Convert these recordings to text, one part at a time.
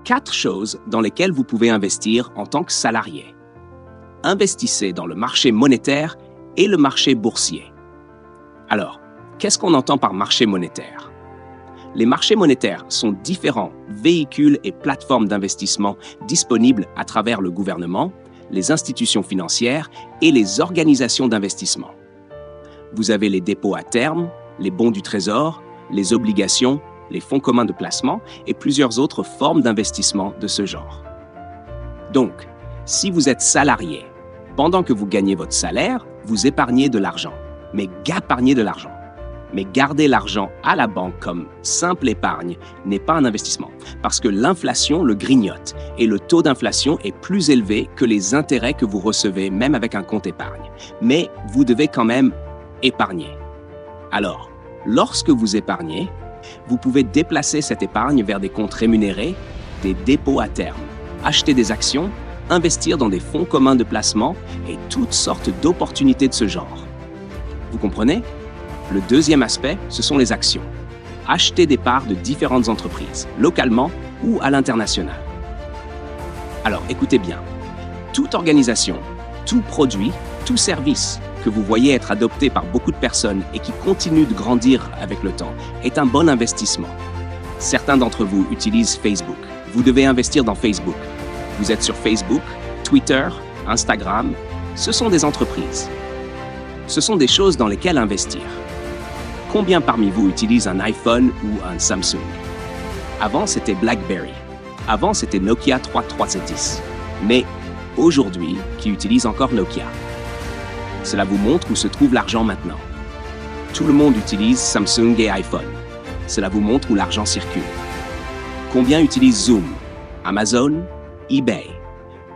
4 choses dans lesquelles vous pouvez investir en tant que salarié. Investissez dans le marché monétaire et le marché boursier. Alors, qu'est-ce qu'on entend par marché monétaire? Les marchés monétaires sont différents véhicules et plateformes d'investissement disponibles à travers le gouvernement, les institutions financières et les organisations d'investissement. Vous avez les dépôts à terme, les bons du trésor, les obligations, les fonds communs de placement et plusieurs autres formes d'investissement de ce genre. Donc, si vous êtes salarié, pendant que vous gagnez votre salaire, vous épargnez de l'argent. Mais gapargnez de l'argent. Mais garder l'argent à la banque comme simple épargne n'est pas un investissement parce que l'inflation le grignote et le taux d'inflation est plus élevé que les intérêts que vous recevez même avec un compte épargne. Mais vous devez quand même épargner. Alors, lorsque vous épargnez, vous pouvez déplacer cette épargne vers des comptes rémunérés, des dépôts à terme, acheter des actions, investir dans des fonds communs de placement et toutes sortes d'opportunités de ce genre. Vous comprenez? Le deuxième aspect, ce sont les actions. Acheter des parts de différentes entreprises, localement ou à l'international. Alors, écoutez bien. Toute organisation, tout produit, tout service que vous voyez être adopté par beaucoup de personnes et qui continue de grandir avec le temps est un bon investissement. Certains d'entre vous utilisent Facebook. Vous devez investir dans Facebook. Vous êtes sur Facebook, Twitter, Instagram. Ce sont des entreprises. Ce sont des choses dans lesquelles investir. Combien parmi vous utilisent un iPhone ou un Samsung? Avant, c'était BlackBerry. Avant, c'était Nokia 3310. Mais aujourd'hui, qui utilise encore Nokia? Cela vous montre où se trouve l'argent maintenant. Tout le monde utilise Samsung et iPhone. Cela vous montre où l'argent circule. Combien utilisent Zoom, Amazon, eBay?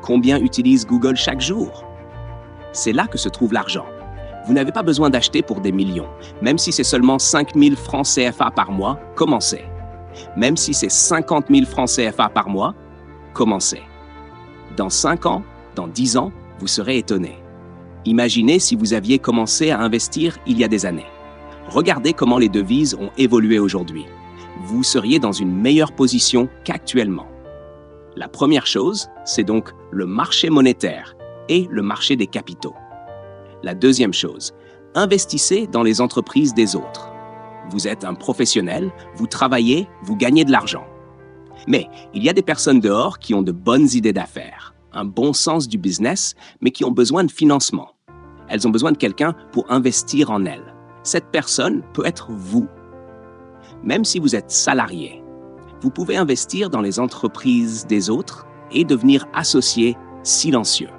Combien utilisent Google chaque jour? C'est là que se trouve l'argent. Vous n'avez pas besoin d'acheter pour des millions. Même si c'est seulement 5 000 francs CFA par mois, commencez. Même si c'est 50 000 francs CFA par mois, commencez. Dans 5 ans, dans 10 ans, vous serez étonné. Imaginez si vous aviez commencé à investir il y a des années. Regardez comment les devises ont évolué aujourd'hui. Vous seriez dans une meilleure position qu'actuellement. La première chose, c'est donc le marché monétaire et le marché des capitaux. La deuxième chose, investissez dans les entreprises des autres. Vous êtes un professionnel, vous travaillez, vous gagnez de l'argent. Mais il y a des personnes dehors qui ont de bonnes idées d'affaires, un bon sens du business, mais qui ont besoin de financement. Elles ont besoin de quelqu'un pour investir en elles. Cette personne peut être vous. Même si vous êtes salarié, vous pouvez investir dans les entreprises des autres et devenir associé silencieux.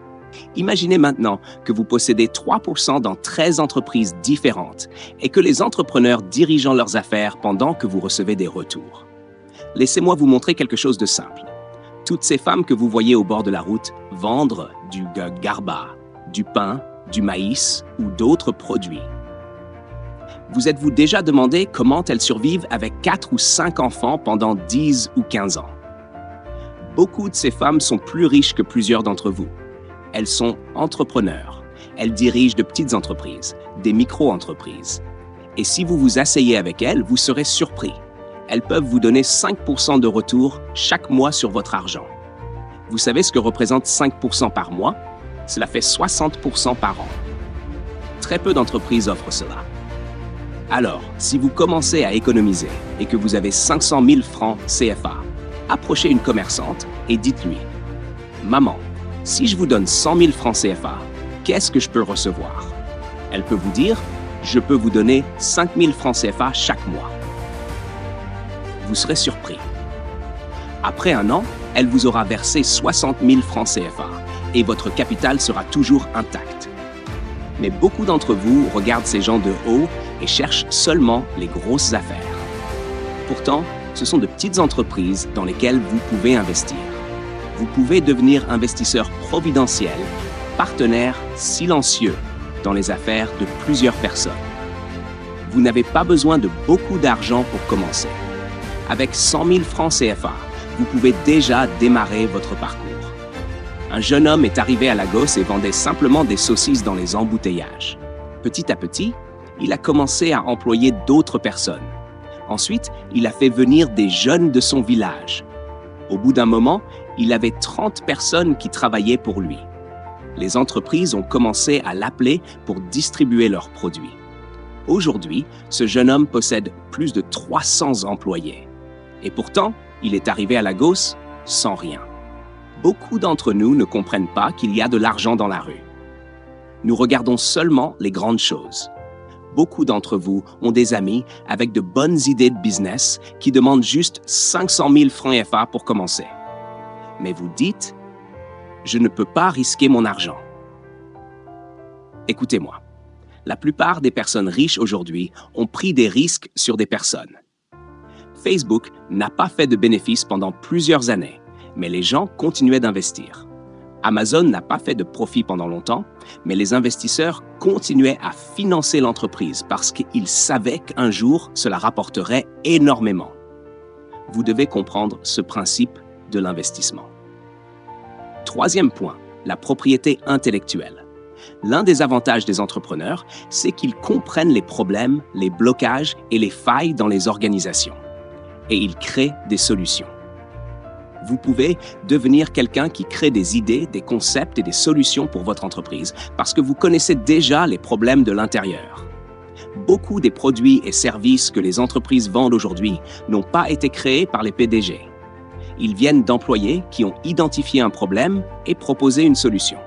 Imaginez maintenant que vous possédez 3% dans 13 entreprises différentes et que les entrepreneurs dirigent leurs affaires pendant que vous recevez des retours. Laissez-moi vous montrer quelque chose de simple. Toutes ces femmes que vous voyez au bord de la route vendre du garba, du pain, du maïs ou d'autres produits. Vous êtes-vous déjà demandé comment elles survivent avec 4 ou 5 enfants pendant 10 ou 15 ans? Beaucoup de ces femmes sont plus riches que plusieurs d'entre vous. Elles sont entrepreneurs. Elles dirigent de petites entreprises, des micro-entreprises. Et si vous vous asseyez avec elles, vous serez surpris. Elles peuvent vous donner 5% de retour chaque mois sur votre argent. Vous savez ce que représente 5% par mois? Cela fait 60% par an. Très peu d'entreprises offrent cela. Alors, si vous commencez à économiser et que vous avez 500 000 francs CFA, approchez une commerçante et dites-lui « Maman, si je vous donne 100 000 francs CFA, qu'est-ce que je peux recevoir? » Elle peut vous dire « Je peux vous donner 5 000 francs CFA chaque mois. » Vous serez surpris. Après un an, elle vous aura versé 60 000 francs CFA et votre capital sera toujours intact. Mais beaucoup d'entre vous regardent ces gens de haut et cherchent seulement les grosses affaires. Pourtant, ce sont de petites entreprises dans lesquelles vous pouvez investir. Vous pouvez devenir investisseur providentiel, partenaire silencieux dans les affaires de plusieurs personnes. Vous n'avez pas besoin de beaucoup d'argent pour commencer. Avec 100 000 francs CFA, vous pouvez déjà démarrer votre parcours. Un jeune homme est arrivé à Lagos et vendait simplement des saucisses dans les embouteillages. Petit à petit, il a commencé à employer d'autres personnes. Ensuite, il a fait venir des jeunes de son village. Au bout d'un moment, il avait 30 personnes qui travaillaient pour lui. Les entreprises ont commencé à l'appeler pour distribuer leurs produits. Aujourd'hui, ce jeune homme possède plus de 300 employés. Et pourtant, il est arrivé à Lagos sans rien. Beaucoup d'entre nous ne comprennent pas qu'il y a de l'argent dans la rue. Nous regardons seulement les grandes choses. Beaucoup d'entre vous ont des amis avec de bonnes idées de business qui demandent juste 500 000 francs CFA pour commencer. Mais vous dites, je ne peux pas risquer mon argent. Écoutez-moi, la plupart des personnes riches aujourd'hui ont pris des risques sur des personnes. Facebook n'a pas fait de bénéfices pendant plusieurs années, mais les gens continuaient d'investir. Amazon n'a pas fait de profit pendant longtemps, mais les investisseurs continuaient à financer l'entreprise parce qu'ils savaient qu'un jour, cela rapporterait énormément. Vous devez comprendre ce principe de l'investissement. Troisième point, la propriété intellectuelle. L'un des avantages des entrepreneurs, c'est qu'ils comprennent les problèmes, les blocages et les failles dans les organisations. Et ils créent des solutions. Vous pouvez devenir quelqu'un qui crée des idées, des concepts et des solutions pour votre entreprise parce que vous connaissez déjà les problèmes de l'intérieur. Beaucoup des produits et services que les entreprises vendent aujourd'hui n'ont pas été créés par les PDG. Ils viennent d'employés qui ont identifié un problème et proposé une solution.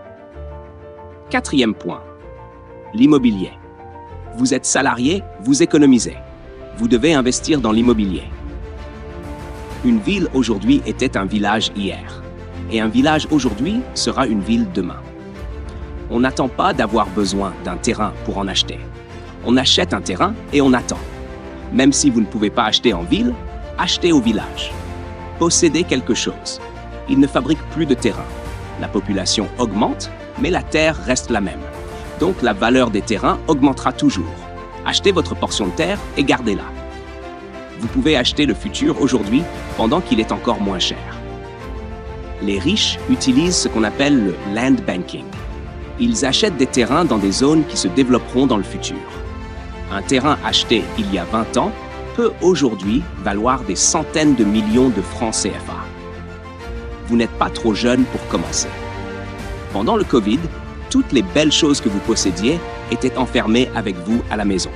Quatrième point, l'immobilier. Vous êtes salarié, vous économisez. Vous devez investir dans l'immobilier. Une ville aujourd'hui était un village hier, et un village aujourd'hui sera une ville demain. On n'attend pas d'avoir besoin d'un terrain pour en acheter. On achète un terrain et on attend. Même si vous ne pouvez pas acheter en ville, achetez au village. Possédez quelque chose. Ils ne fabriquent plus de terrain. La population augmente, mais la terre reste la même. Donc la valeur des terrains augmentera toujours. Achetez votre portion de terre et gardez-la. Vous pouvez acheter le futur aujourd'hui pendant qu'il est encore moins cher. Les riches utilisent ce qu'on appelle le land banking. Ils achètent des terrains dans des zones qui se développeront dans le futur. Un terrain acheté il y a 20 ans peut aujourd'hui valoir des centaines de millions de francs CFA. Vous n'êtes pas trop jeune pour commencer. Pendant le Covid, toutes les belles choses que vous possédiez étaient enfermées avec vous à la maison.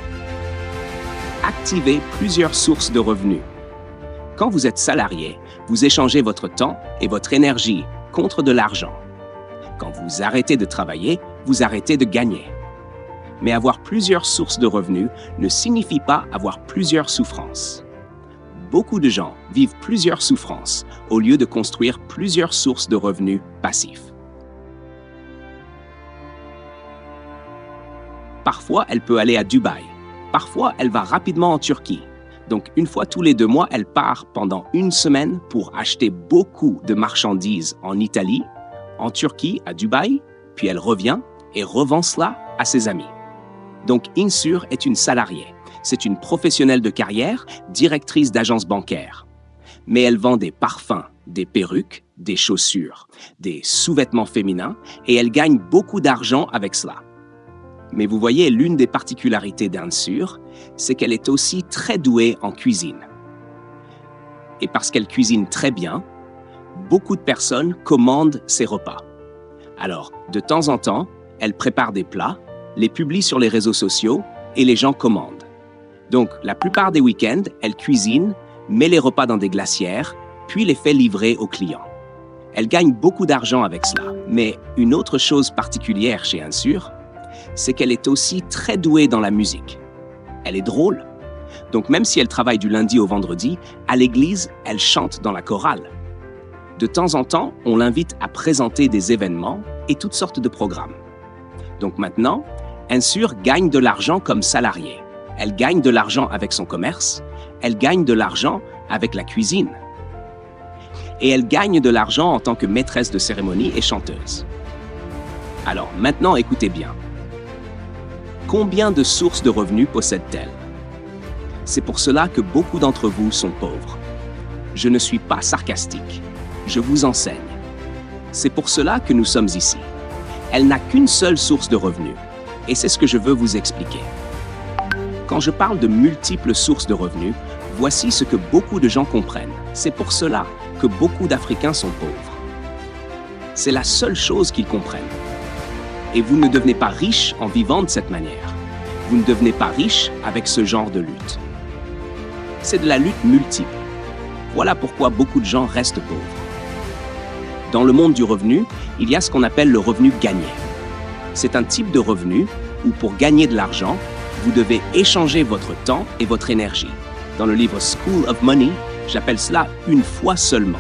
Activez plusieurs sources de revenus. Quand vous êtes salarié, vous échangez votre temps et votre énergie contre de l'argent. Quand vous arrêtez de travailler, vous arrêtez de gagner. Mais avoir plusieurs sources de revenus ne signifie pas avoir plusieurs souffrances. Beaucoup de gens vivent plusieurs souffrances au lieu de construire plusieurs sources de revenus passifs. Parfois, elle peut aller à Dubaï. Parfois, elle va rapidement en Turquie. Donc, une fois tous les 2 mois, elle part pendant une semaine pour acheter beaucoup de marchandises en Italie, en Turquie, à Dubaï, puis elle revient et revend cela à ses amis. Donc, Insure est une salariée. C'est une professionnelle de carrière, directrice d'agence bancaire. Mais elle vend des parfums, des perruques, des chaussures, des sous-vêtements féminins et elle gagne beaucoup d'argent avec cela. Mais vous voyez, l'une des particularités d'Insure, c'est qu'elle est aussi très douée en cuisine. Et parce qu'elle cuisine très bien, beaucoup de personnes commandent ses repas. Alors, de temps en temps, elle prépare des plats, les publie sur les réseaux sociaux et les gens commandent. Donc, la plupart des week-ends, elle cuisine, met les repas dans des glacières, puis les fait livrer aux clients. Elle gagne beaucoup d'argent avec cela. Mais une autre chose particulière chez Insure, c'est qu'elle est aussi très douée dans la musique. Elle est drôle. Donc même si elle travaille du lundi au vendredi, à l'église, elle chante dans la chorale. De temps en temps, on l'invite à présenter des événements et toutes sortes de programmes. Donc maintenant, Insure gagne de l'argent comme salariée. Elle gagne de l'argent avec son commerce, elle gagne de l'argent avec la cuisine. Et elle gagne de l'argent en tant que maîtresse de cérémonie et chanteuse. Alors maintenant, écoutez bien. Combien de sources de revenus possède-t-elle? C'est pour cela que beaucoup d'entre vous sont pauvres. Je ne suis pas sarcastique. Je vous enseigne. C'est pour cela que nous sommes ici. Elle n'a qu'une seule source de revenus. Et c'est ce que je veux vous expliquer. Quand je parle de multiples sources de revenus, voici ce que beaucoup de gens comprennent. C'est pour cela que beaucoup d'Africains sont pauvres. C'est la seule chose qu'ils comprennent. Et vous ne devenez pas riche en vivant de cette manière. Vous ne devenez pas riche avec ce genre de lutte. C'est de la lutte multiple. Voilà pourquoi beaucoup de gens restent pauvres. Dans le monde du revenu, il y a ce qu'on appelle le revenu gagné. C'est un type de revenu où pour gagner de l'argent, vous devez échanger votre temps et votre énergie. Dans le livre School of Money, j'appelle cela une fois seulement.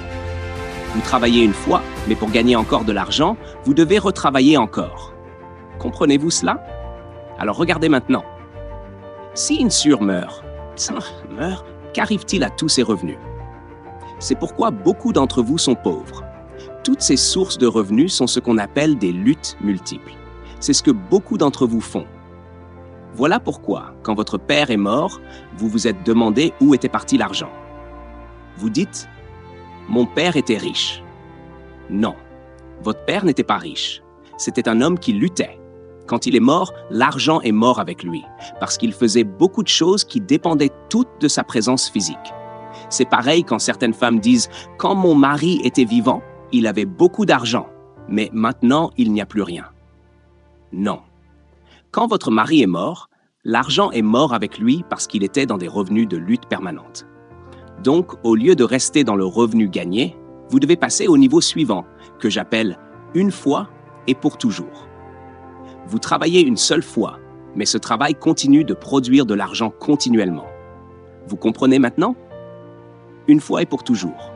Vous travaillez une fois, mais pour gagner encore de l'argent, vous devez retravailler encore. Comprenez-vous cela? Alors regardez maintenant. Si Insure meurt, qu'arrive-t-il à tous ses revenus? C'est pourquoi beaucoup d'entre vous sont pauvres. Toutes ces sources de revenus sont ce qu'on appelle des luttes multiples. C'est ce que beaucoup d'entre vous font. Voilà pourquoi, quand votre père est mort, vous vous êtes demandé où était parti l'argent. Vous dites, « Mon père était riche. » Non, votre père n'était pas riche. C'était un homme qui luttait. Quand il est mort, l'argent est mort avec lui, parce qu'il faisait beaucoup de choses qui dépendaient toutes de sa présence physique. C'est pareil quand certaines femmes disent « Quand mon mari était vivant, il avait beaucoup d'argent, mais maintenant il n'y a plus rien. » Non. Quand votre mari est mort, l'argent est mort avec lui parce qu'il était dans des revenus de lutte permanente. Donc, au lieu de rester dans le revenu gagné, vous devez passer au niveau suivant, que j'appelle « une fois et pour toujours ». Vous travaillez une seule fois, mais ce travail continue de produire de l'argent continuellement. Vous comprenez maintenant? Une fois et pour toujours.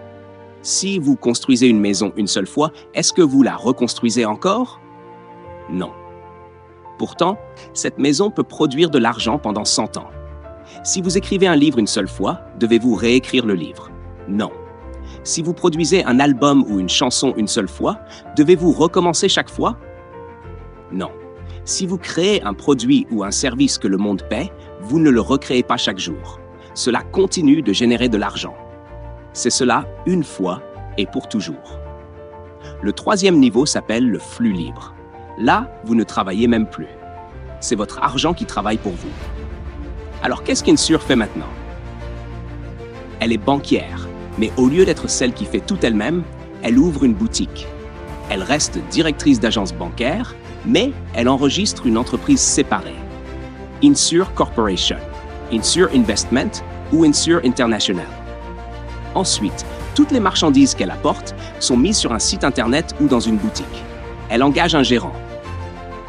Si vous construisez une maison une seule fois, est-ce que vous la reconstruisez encore? Non. Pourtant, cette maison peut produire de l'argent pendant 100 ans. Si vous écrivez un livre une seule fois, devez-vous réécrire le livre? Non. Si vous produisez un album ou une chanson une seule fois, devez-vous recommencer chaque fois? Non. Si vous créez un produit ou un service que le monde paie, vous ne le recréez pas chaque jour. Cela continue de générer de l'argent. C'est cela une fois et pour toujours. Le troisième niveau s'appelle le flux libre. Là, vous ne travaillez même plus. C'est votre argent qui travaille pour vous. Alors, qu'est-ce qu'Insure fait maintenant? Elle est banquière, mais au lieu d'être celle qui fait tout elle-même, elle ouvre une boutique. Elle reste directrice d'agence bancaire, mais elle enregistre une entreprise séparée. Insure Corporation, Insure Investment ou Insure International. Ensuite, toutes les marchandises qu'elle apporte sont mises sur un site Internet ou dans une boutique. Elle engage un gérant.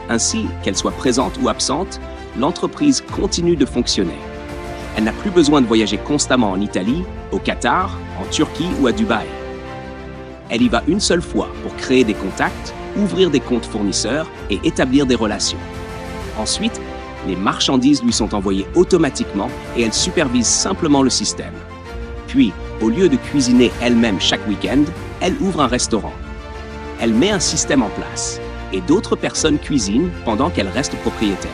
Ainsi, qu'elle soit présente ou absente, l'entreprise continue de fonctionner. Elle n'a plus besoin de voyager constamment en Italie, au Qatar, en Turquie ou à Dubaï. Elle y va une seule fois pour créer des contacts, ouvrir des comptes fournisseurs et établir des relations. Ensuite, les marchandises lui sont envoyées automatiquement et elle supervise simplement le système. Puis, au lieu de cuisiner elle-même chaque week-end, elle ouvre un restaurant. Elle met un système en place et d'autres personnes cuisinent pendant qu'elle reste propriétaire.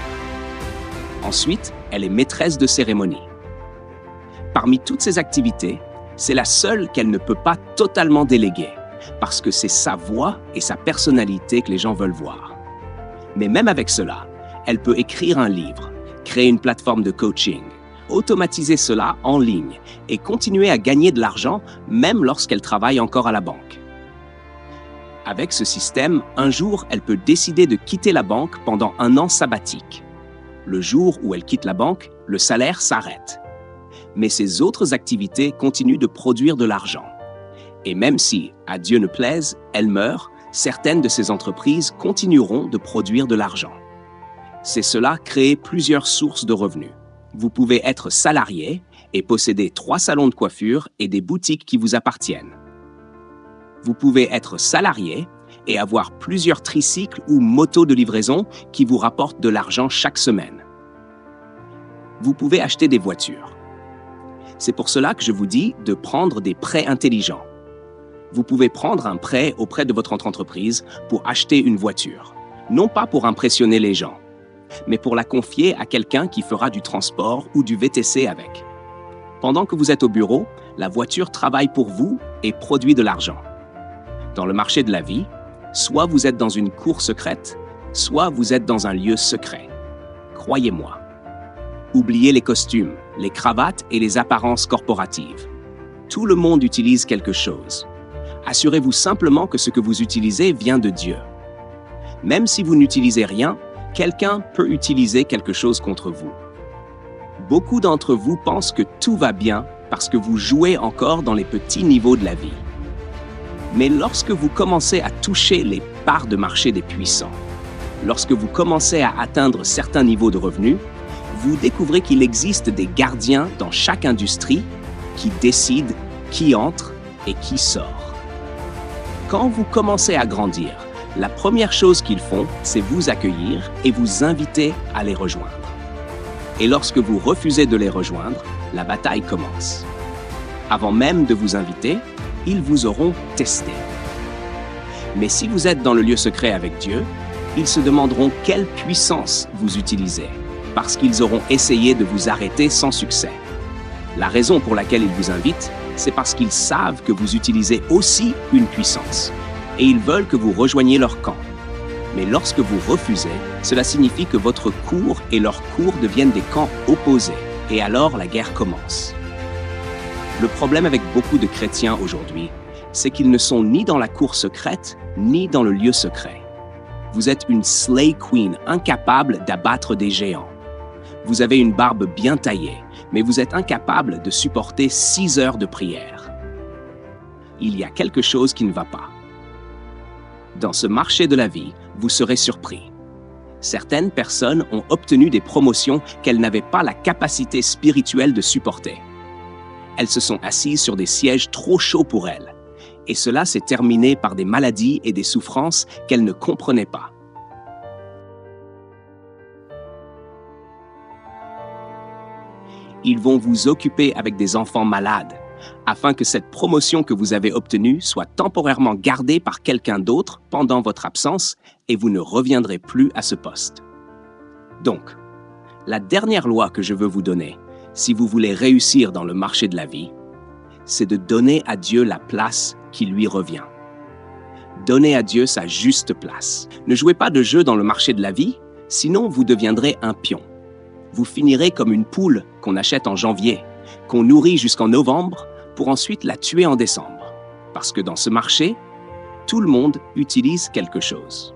Ensuite, elle est maîtresse de cérémonie. Parmi toutes ces activités, c'est la seule qu'elle ne peut pas totalement déléguer, parce que c'est sa voix et sa personnalité que les gens veulent voir. Mais même avec cela, elle peut écrire un livre, créer une plateforme de coaching, automatiser cela en ligne et continuer à gagner de l'argent même lorsqu'elle travaille encore à la banque. Avec ce système, un jour, elle peut décider de quitter la banque pendant un an sabbatique. Le jour où elle quitte la banque, le salaire s'arrête. Mais ses autres activités continuent de produire de l'argent. Et même si, à Dieu ne plaise, elle meurt, certaines de ces entreprises continueront de produire de l'argent. C'est cela créer plusieurs sources de revenus. Vous pouvez être salarié et posséder 3 salons de coiffure et des boutiques qui vous appartiennent. Vous pouvez être salarié et avoir plusieurs tricycles ou motos de livraison qui vous rapportent de l'argent chaque semaine. Vous pouvez acheter des voitures. C'est pour cela que je vous dis de prendre des prêts intelligents. Vous pouvez prendre un prêt auprès de votre entreprise pour acheter une voiture, non pas pour impressionner les gens, mais pour la confier à quelqu'un qui fera du transport ou du VTC avec. Pendant que vous êtes au bureau, la voiture travaille pour vous et produit de l'argent. Dans le marché de la vie, soit vous êtes dans une cour secrète, soit vous êtes dans un lieu secret. Croyez-moi. Oubliez les costumes, les cravates et les apparences corporatives. Tout le monde utilise quelque chose. Assurez-vous simplement que ce que vous utilisez vient de Dieu. Même si vous n'utilisez rien, quelqu'un peut utiliser quelque chose contre vous. Beaucoup d'entre vous pensent que tout va bien parce que vous jouez encore dans les petits niveaux de la vie. Mais lorsque vous commencez à toucher les parts de marché des puissants, lorsque vous commencez à atteindre certains niveaux de revenus, vous découvrez qu'il existe des gardiens dans chaque industrie qui décident qui entre et qui sort. Quand vous commencez à grandir, la première chose qu'ils font, c'est vous accueillir et vous inviter à les rejoindre. Et lorsque vous refusez de les rejoindre, la bataille commence. Avant même de vous inviter, ils vous auront testé. Mais si vous êtes dans le lieu secret avec Dieu, ils se demanderont quelle puissance vous utilisez, parce qu'ils auront essayé de vous arrêter sans succès. La raison pour laquelle ils vous invitent, c'est parce qu'ils savent que vous utilisez aussi une puissance, et ils veulent que vous rejoigniez leur camp. Mais lorsque vous refusez, cela signifie que votre cours et leur cours deviennent des camps opposés, et alors la guerre commence. Le problème avec beaucoup de chrétiens aujourd'hui, c'est qu'ils ne sont ni dans la cour secrète, ni dans le lieu secret. Vous êtes une slay queen incapable d'abattre des géants. Vous avez une barbe bien taillée, mais vous êtes incapable de supporter 6 heures de prière. Il y a quelque chose qui ne va pas. Dans ce marché de la vie, vous serez surpris. Certaines personnes ont obtenu des promotions qu'elles n'avaient pas la capacité spirituelle de supporter. Elles se sont assises sur des sièges trop chauds pour elles, et cela s'est terminé par des maladies et des souffrances qu'elles ne comprenaient pas. Ils vont vous occuper avec des enfants malades, afin que cette promotion que vous avez obtenue soit temporairement gardée par quelqu'un d'autre pendant votre absence et vous ne reviendrez plus à ce poste. Donc, la dernière loi que je veux vous donner, si vous voulez réussir dans le marché de la vie, c'est de donner à Dieu la place qui lui revient. Donnez à Dieu sa juste place. Ne jouez pas de jeu dans le marché de la vie, sinon vous deviendrez un pion. Vous finirez comme une poule qu'on achète en janvier, qu'on nourrit jusqu'en novembre, pour ensuite la tuer en décembre. Parce que dans ce marché, tout le monde utilise quelque chose.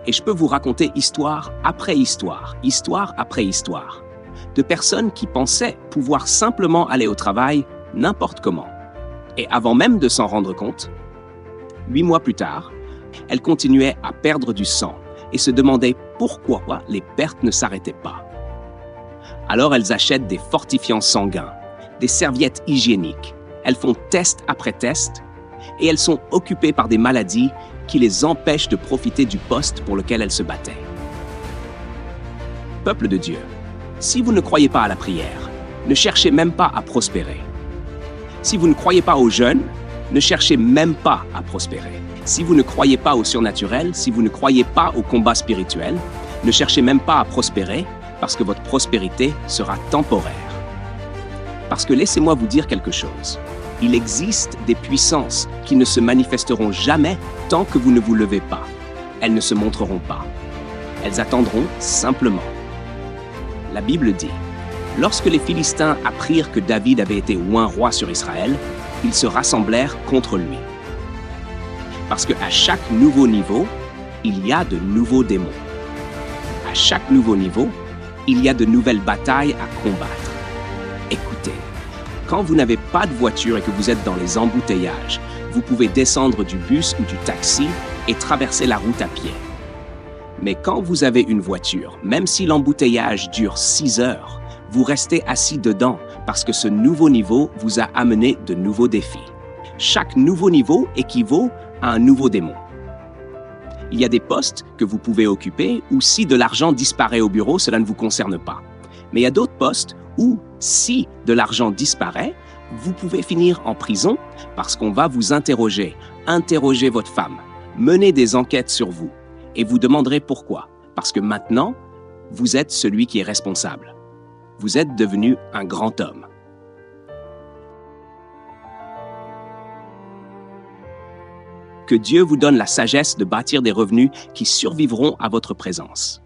Et je peux vous raconter histoire après histoire après histoire, de personnes qui pensaient pouvoir simplement aller au travail n'importe comment. Et avant même de s'en rendre compte, 8 mois plus tard, elles continuaient à perdre du sang et se demandaient pourquoi les pertes ne s'arrêtaient pas. Alors elles achètent des fortifiants sanguins, des serviettes hygiéniques. Elles font test après test et elles sont occupées par des maladies qui les empêchent de profiter du poste pour lequel elles se battaient. Peuple de Dieu, si vous ne croyez pas à la prière, ne cherchez même pas à prospérer. Si vous ne croyez pas au jeûne, ne cherchez même pas à prospérer. Si vous ne croyez pas au surnaturel, si vous ne croyez pas au combat spirituel, ne cherchez même pas à prospérer parce que votre prospérité sera temporaire. Parce que laissez-moi vous dire quelque chose. Il existe des puissances qui ne se manifesteront jamais tant que vous ne vous levez pas. Elles ne se montreront pas. Elles attendront simplement. La Bible dit, lorsque les Philistins apprirent que David avait été oint roi sur Israël, ils se rassemblèrent contre lui. Parce qu'à chaque nouveau niveau, il y a de nouveaux démons. À chaque nouveau niveau, il y a de nouvelles batailles à combattre. Écoutez, quand vous n'avez pas de voiture et que vous êtes dans les embouteillages, vous pouvez descendre du bus ou du taxi et traverser la route à pied. Mais quand vous avez une voiture, même si l'embouteillage dure 6 heures, vous restez assis dedans parce que ce nouveau niveau vous a amené de nouveaux défis. Chaque nouveau niveau équivaut à un nouveau démon. Il y a des postes que vous pouvez occuper où si de l'argent disparaît au bureau, cela ne vous concerne pas. Mais il y a d'autres postes où si de l'argent disparaît, vous pouvez finir en prison parce qu'on va vous interroger votre femme, mener des enquêtes sur vous. Et vous demanderez pourquoi. Parce que maintenant, vous êtes celui qui est responsable. Vous êtes devenu un grand homme. Que Dieu vous donne la sagesse de bâtir des revenus qui survivront à votre présence.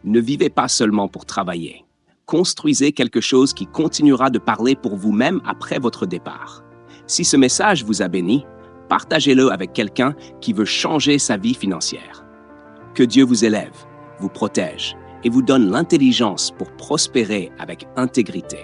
Ne vivez pas seulement pour travailler. Construisez quelque chose qui continuera de parler pour vous-même après votre départ. Si ce message vous a béni, partagez-le avec quelqu'un qui veut changer sa vie financière. Que Dieu vous élève, vous protège et vous donne l'intelligence pour prospérer avec intégrité.